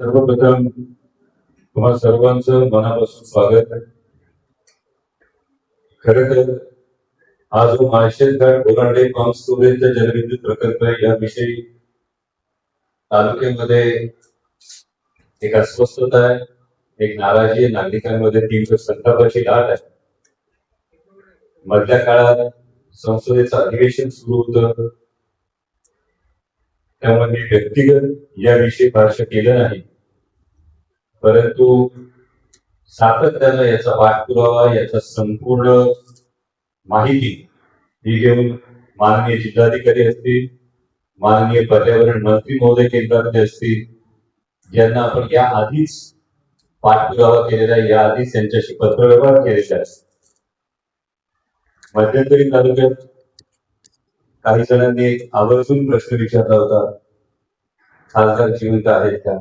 सर्वप्रथम तुम्हा सर्वांचं मनापासून स्वागत आहे. खरं तर हा जो माळशेजघाट बोरांडे पंप स्टोरेजचा जलविद्युत प्रकल्प आहे याविषयी तालुक्यामध्ये एक अस्वस्थता आहे, एक नाराजी आहे नागरिकांमध्ये, तीव्र संतापाची लाट आहे. मधल्या काळात संसदेचं अधिवेशन सुरू होतं, त्यामुळे मी व्यक्तिगत याविषयी भाष्य केलं नाही, परंतु सातत्यानं याचा पाठपुरावा, याचा संपूर्ण माहिती ही घेऊन माननीय जिल्हाधिकारी असतील, माननीय पर्यावरण मंत्री महोदय केंद्रातले असतील, ज्यांना आपण या आधीच पाठपुरावा केलेला आहे, या आधीच त्यांच्याशी पत्रव्यवहार केलेला आहे. मध्यंतरी तालुक्यात काही जणांनी आवर्जून प्रश्न विचारला होता, खासदार जिवंत आहेत का?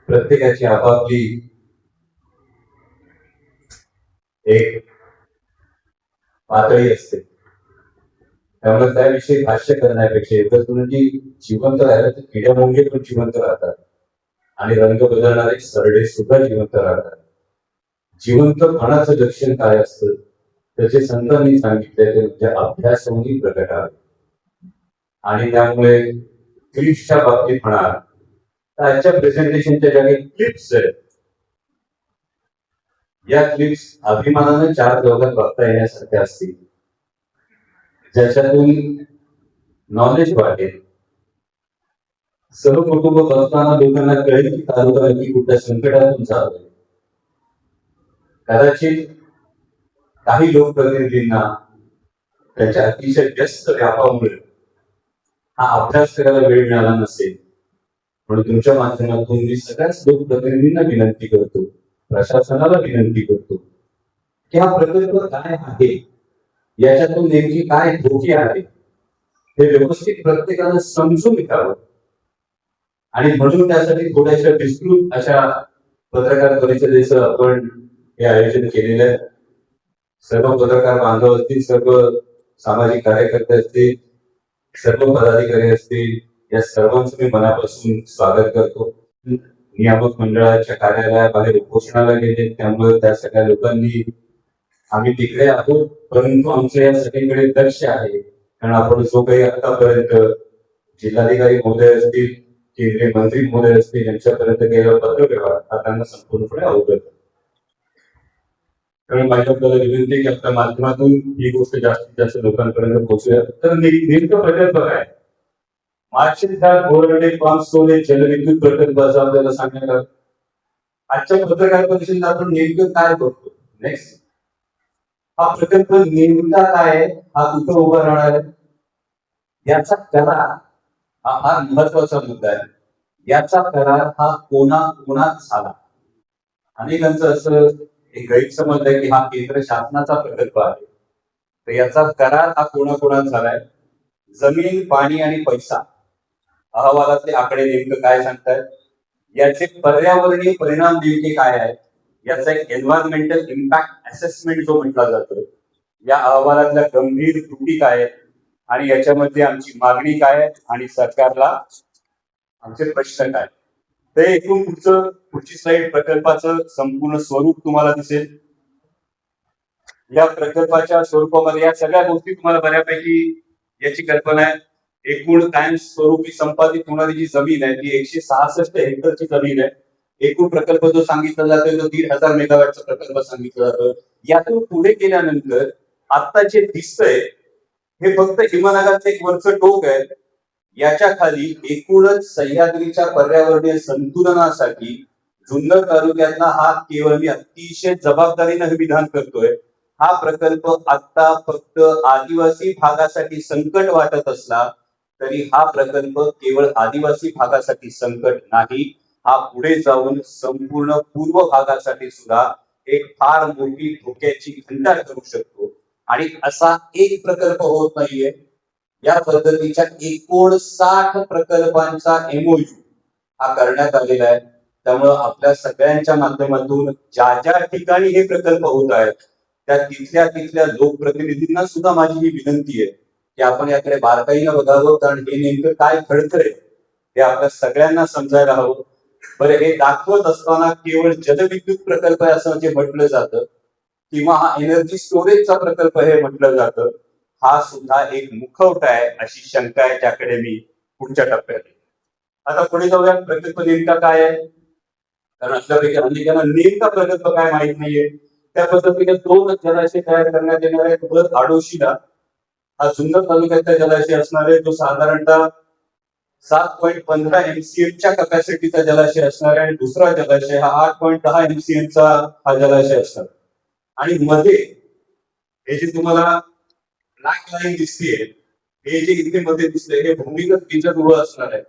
प्रत्येकाची आपापली एक पातळी असते, त्यामुळे त्याविषयी भाष्य करण्यापेक्षा एकच म्हणजे जिवंत राहिलं तर किड्या मुंगे पण जिवंत राहतात आणि रंग बदलणारे सरडे सुद्धा जिवंत राहतात. जिवंतपणाचं लक्षण काय असतं त्याचे संतांनी सांगितले ते म्हणजे अभ्यासाने प्रगटावे. आणि त्यामुळे क्लिप्सच्या बाबतीत म्हणा, आजच्या प्रेझेंटेशनच्या जागी क्लिप्स आहेत, या क्लिप्स अभिमानानं चार चौघात बघता येण्यासारख्या असतील, ज्याच्यातून नॉलेज वाढेल. सर्व कुटुंब बघताना लोकांना कळेल की तालुका नक्की कुठल्या संकटातून चालतोय. कदाचित काही लोकप्रतिनिधींना त्यांच्या अतिशय व्यस्त व्यापामुळे हा अभ्यास करायला वेळ मिळाला नसेल, म्हणून तुमच्या माध्यमातून मी सगळ्याच लोकप्रतिनिधींना विनंती करतो, प्रशासनाला विनंती करतो की हा प्रकल्प काय आहे, याच्यातून नेमकी काय धोके आहे हे व्यवस्थित प्रत्येकानं समजून घ्यावं. आणि म्हणून त्यासाठी थोड्याशा विस्तृत अशा पत्रकार परिषदेचं आपण हे आयोजन केलेलं आहे. सर्व पत्रकार बांधव असतील, सर्व सामाजिक कार्यकर्ते असतील, सर्व पदाधिकारी असतील, या सर्वांचं मी मनापासून स्वागत करतो. नियामक मंडळाच्या कार्यालयाबाहेर उपोषणाला गेले, त्यामुळे त्या सगळ्या लोकांनी आम्ही तिकडे आहोत, परंतु आमच्या या सगळीकडे लक्ष आहे. कारण आपण जो काही आतापर्यंत जिल्हाधिकारी महोदय असतील, केंद्रीय मंत्री महोदय असतील, यांच्यापर्यंत गेलेला पत्रव्यवहार हा त्यांना संपूर्णपणे अवगत. कारण माझ्या आपल्याला विनंती की आपल्या माध्यमातून ही गोष्ट जास्तीत जास्त लोकांपर्यंत पोहोचूया. तर नेमकं प्रकल्प काय? माळशेजघाट बोरांडे पंप स्टोरेज जलविद्युत प्रकल्पाचं आपल्याला सांगण्यात आजच्या पत्रकार परिषदेत आपण नेमकं काय करतो. नेक्स्ट, हा प्रकल्प नेमका काय आहे, हा कुठं उभा राहणार आहे, याचा करार हा महत्वाचा मुद्दा आहे. याचा करार हा कोणात झाला? अनेकांचं असं एक गैरसमज आहे की हा केंद्र शासनाचा प्रकल्प आहे, तर याचा करार हा कोणाकोणात झालाय? जमीन, पाणी आणि पैसा अहवालातले आकडे नेमकं काय सांगतायत? याचे पर्यावरणीय परिणाम नेमके काय आहेत? याचा एक एन्व्हायरमेंटल इम्पॅक्ट असेसमेंट जो म्हटला जातो, या अहवालातल्या गंभीर त्रुटी काय आहेत आणि याच्यामध्ये आमची मागणी काय आहे आणि सरकारला आमचे प्रश्न काय. ते एकूण पुढची स्लाइड प्रकल्पाचं संपूर्ण स्वरूप तुम्हाला दिसेल. या प्रकल्पाच्या स्वरूपामध्ये या सगळ्या गोष्टी तुम्हाला बऱ्यापैकी याची कल्पना आहे. एकूण कायम स्वरूपी संपादित होणारी जी जमीन आहे ती 166 हेक्टरची जमीन आहे. एकूण प्रकल्प जो सांगितला जातोय तो 1500 मेगावॅटचा प्रकल्प सांगितला जातो. यातून पुढे गेल्यानंतर आता जे दिसतंय हे फक्त हिमनगाचं एक वरचं टोक आहे. याच्या खाली एकूणच सह्याद्रीच्या पर्यावरणीय संतुलनासाठी जुन्नर तालुक्यातला हा केवळ मी अतिशय जबाबदारीनं हे विधान करतोय, हा प्रकल्प आता फक्त आदिवासी भागासाठी संकट वाटत असला तरी हा प्रकल्प केवळ आदिवासी भागासाठी संकट नाही, हा पुढे जाऊन संपूर्ण पूर्व भागासाठी सुद्धा एक फार मोठी धोक्याची घंटा ठरू शकतो. आणि असा एक प्रकल्प होत नाहीये, या पद्धतीच्या 59 प्रकल्पांचा एमओयू हा करण्यात आलेला आहे. त्यामुळं आपल्या सगळ्यांच्या माध्यमातून ज्या ज्या ठिकाणी हे प्रकल्प होत आहेत त्या तिथल्या लोकप्रतिनिधींना सुद्धा माझी ही विनंती आहे की आपण याकडे बारकाईनं बघावं, कारण हे नेमकं काय घडतंय हे आपल्या सगळ्यांना समजायला हवं. बरं, हे दाखवत असताना केवळ जलविद्युत प्रकल्प आहे असं जे म्हटलं जातं किंवा हा एनर्जी स्टोरेजचा प्रकल्प हे म्हटलं जातं, हा सुद्धा एक मुखवटा आहे अशी शंका आहे, ज्याकडे मी पुढच्या टप्प्यात येईन. आता पुढे जाऊया, प्रकल्प नेमका काय आहे. कारण आपल्यापैकी अनेकांना नेमका प्रकल्प काय माहित नाहीये. त्या पद्धतीने 2 जलाशय तयार करण्यात येणार आहेत. वर आडोशीला हा जुन्नर तालुक्यातला जलाशय असणार आहे, जो साधारणतः 7.15 MCM कपॅसिटीचा जलाशय असणार आहे आणि दुसरा जलाशय हा 8.10 MCM हा जलाशय असणार. आणि मध्ये हे जे तुम्हाला ब्लॅक लाईन दिसतेय, हे जे इथे मध्ये दिसतंय, हे भूमिगत बीजगृह असणार आहे.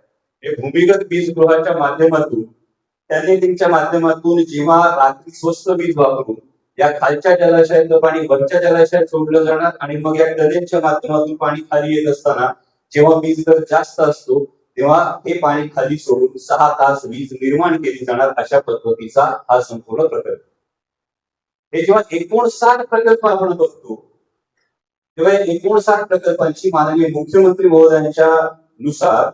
हे भूमिगत बीजगृहाच्या माध्यमातून टनेलिंगच्या माध्यमातून जेव्हा रात्री स्वस्त वीज वापरून या खालच्या जलाशयातलं पाणी वरच्या जलाशयात सोडलं जाणार आणि मग या टनेलच्या माध्यमातून पाणी खाली येत असताना जेव्हा वीज दर जास्त असतो तेव्हा हे पाणी खाली सोडून 6 तास वीज निर्माण केली जाणार, अशा पद्धतीचा हा संपूर्ण प्रकल्प. हे जेव्हा 59 प्रकल्प आपण बघतो तेव्हा 59 प्रकल्पांची माननीय मुख्यमंत्री महोदयांच्या नुसार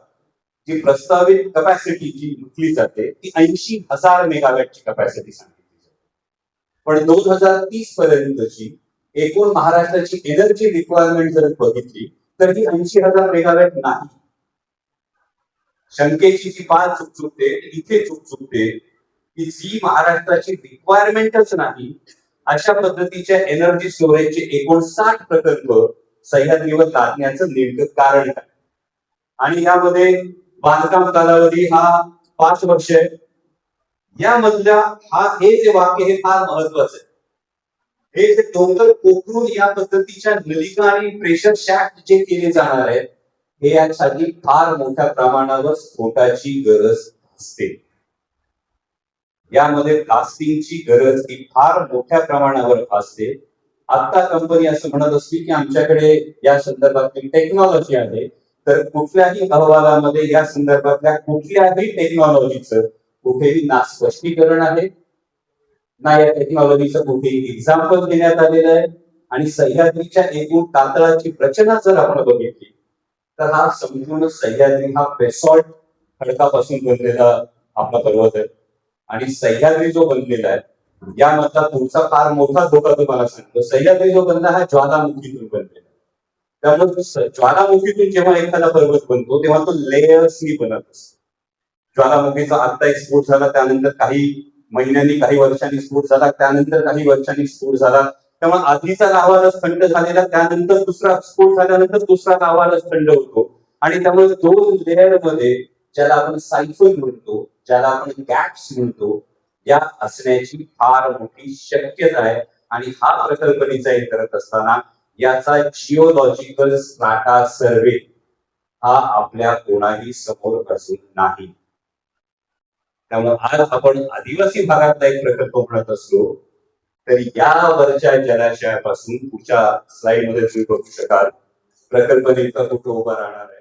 जी प्रस्तावित कपॅसिटी जी म्हटली जाते ती 80,000 मेगावॅटची कपॅसिटी सांगितली जाते. पण 2030 पर्यंतची एकूण महाराष्ट्राची एनर्जी रिक्वायरमेंट जर बघितली तर ही 80,000 मेगावॅट नाही. शंकेची जी पाच चूक चुकते इथे चूक चुकते की जी महाराष्ट्राची रिक्वायरमेंटच नाही अशा पद्धतीच्या एनर्जी स्टोरेजचे 59 प्रकल्प सह्याद्रीवर लादण्याचं नेमकं कारण काय. आणि यामध्ये बांधकाम कालावधी हा 5 वर्ष आहे. यामधल्या हे जे वाक्य हे फार महत्वाचं आहे. हे जे डोंगर पोखरून या पद्धतीच्या नलिका आणि प्रेशर शॅफ्ट जे केले जाणार आहेत हे यासाठी फार मोठ्या प्रमाणावर स्फोटाची गरज असते. यामध्ये कास्टिंगची गरज ही फार मोठ्या प्रमाणावर असते. आता कंपनी असं म्हणत असते की आमच्याकडे या संदर्भातली टेक्नॉलॉजी आहे, तर कुठल्याही अहवालामध्ये या संदर्भातल्या कुठल्याही टेक्नॉलॉजीचं कुठेही ना स्पष्टीकरण आहे ना या टेक्नॉलॉजीचं कुठेही एक्झाम्पल देण्यात आलेलं आहे. आणि सह्याद्रीच्या एकूण कातळाची रचना जर आपण बघितली तर हा संपूर्ण सह्याद्री हा बेसॉल्ट खडकापासून बनलेला आपला पर्वत आहे. आणि सह्याद्री जो बनलेला आहे यामधला पुढचा फार मोठा धोका तुम्हाला सांगतो. सह्याद्री जो बनला हा ज्वालामुखीतून बनलेला. त्यामुळे ज्वालामुखीतून जेव्हा एखादा पर्वत बनतो तेव्हा तो लेयर्सनी बनत असतो. ज्वालामुखीचा आता एक स्फोट झाला, त्यानंतर काही महिन्यांनी काही वर्षांनी स्फोट झाला, त्यानंतर काही वर्षांनी स्फोट झाला. त्यामुळे आधीचा लाव्हारस थंड झालेला, त्यानंतर दुसरा स्फोट झाल्यानंतर दुसरा लाव्हारस थंड होतो. आणि त्यामुळे 2 लेअर मध्ये ज्याला आपण सायफन म्हणतो, ज्याला आपण गॅप्स म्हणतो, या असण्याची फार मोठी शक्यता आहे. आणि हा प्रकल्प डिझाईन करत असताना याचा जिओलॉजिकल स्ट्राटा सर्वे हा आपल्या कोणाही समोर असून नाही. त्यामुळे आज आपण आदिवासी भागातला एक प्रकल्प म्हणत असलो तर यावरच्या जलाशयापासून पुढच्या स्लाइड मध्ये तुम्ही बघू शकाल प्रकल्प नेमका कुठे उभा राहणार आहे.